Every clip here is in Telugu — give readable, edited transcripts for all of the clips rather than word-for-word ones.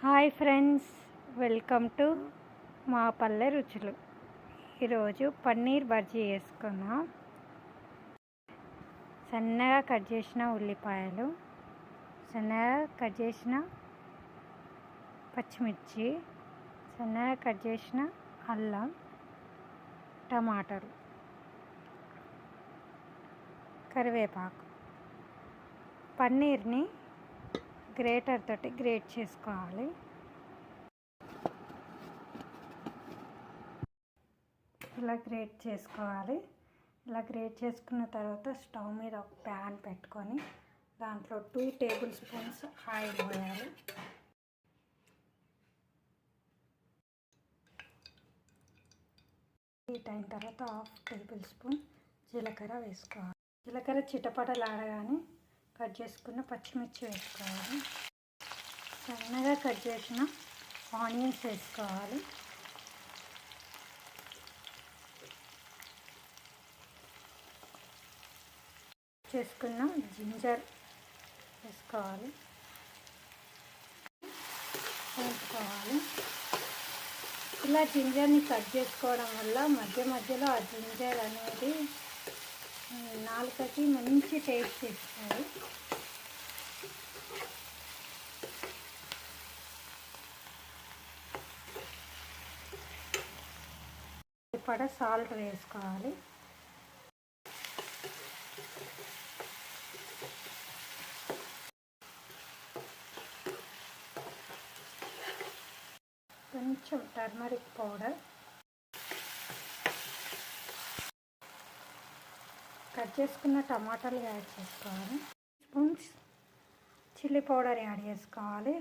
హాయ్ ఫ్రెండ్స్, వెల్కమ్ టు మా పల్లె రుచులు. ఈరోజు పన్నీర్ బజ్జీ వేసుకున్నాం. సన్నగా కట్ చేసిన ఉల్లిపాయలు, సన్నగా కట్ చేసిన పచ్చిమిర్చి, సన్నగా కట్ చేసిన అల్లం, టమాటాలు, కరివేపాకు. పన్నీర్ని గ్రేటర్ తోటి గ్రేట్ చేసుకోవాలి. ఇలా గ్రేట్ చేసుకోవాలి. ఇలా గ్రేట్ చేసుకున్న తర్వాత స్టవ్ మీద ఒక ప్యాన్ పెట్టుకొని దాంట్లో 2 టేబుల్ స్పూన్స్ ఆయిల్ పోయాలి. హీట్ అయిన తర్వాత 1/2 టేబుల్ స్పూన్ జీలకర్ర వేసుకోవాలి. జీలకర్ర చిటపటలాడగానే కట్ చేసుకున్న పచ్చిమిర్చి వేసుకోవాలి. సన్నగా కట్ చేసిన ఆనియన్స్ వేసుకోవాలి. చేసుకున్న జింజర్ వేసుకోవాలి. వేసుకోవాలి. ఇలా జింజర్ని కట్ చేసుకోవడం వల్ల మధ్య మధ్యలో ఆ జింజర్ అనేది నాలుకకి మంచి టేస్ట్ ఇస్తుంది. ఇప్పుడు సాల్ట్ వేసుకోవాలి. కొంచెం టర్మరిక్ పౌడర్, కట్ చేసుకున్న టమాటాలు యాడ్ చేసుకోవాలి. స్పూన్స్ చిల్లీ పౌడర్ యాడ్ చేసుకోవాలి.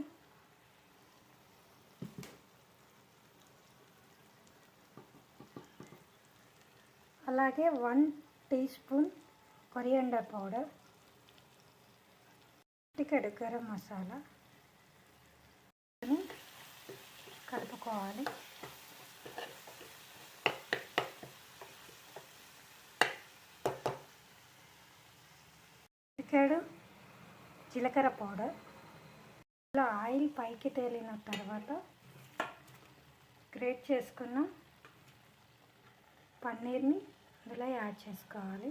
అలాగే 1 టీ స్పూన్ కొరియాండర్ పౌడర్, చిటికెడు గరం మసాలా కలుపుకోవాలి. చిటికెడు జీలకర్ర పౌడర్. ఇలా ఆయిల్ పైకి తేలిన తర్వాత గ్రేట్ చేసుకున్న పన్నీర్ని ఇందులో యాడ్ చేసుకోవాలి.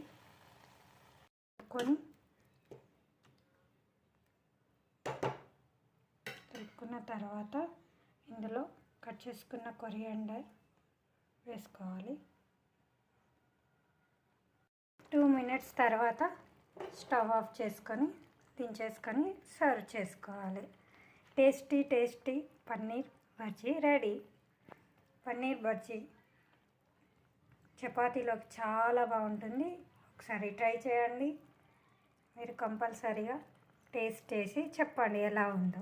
కలుపుకున్న తర్వాత ఇందులో కట్ చేసుకున్న కొరియాండర్ వేసుకోవాలి. 2 మినిట్స్ తర్వాత స్టవ్ ఆఫ్ చేసుకొని దించేసుకొని సర్వ్ చేసుకోవాలి. Tasty paneer bajji ready. పన్నీర్ బజ్జీ చపాతీలోకి చాలా బాగుంటుంది. ఒకసారి ట్రై చేయండి. మీరు కంపల్సరీగా టేస్ట్ చేసి చెప్పండి ఎలా ఉందో.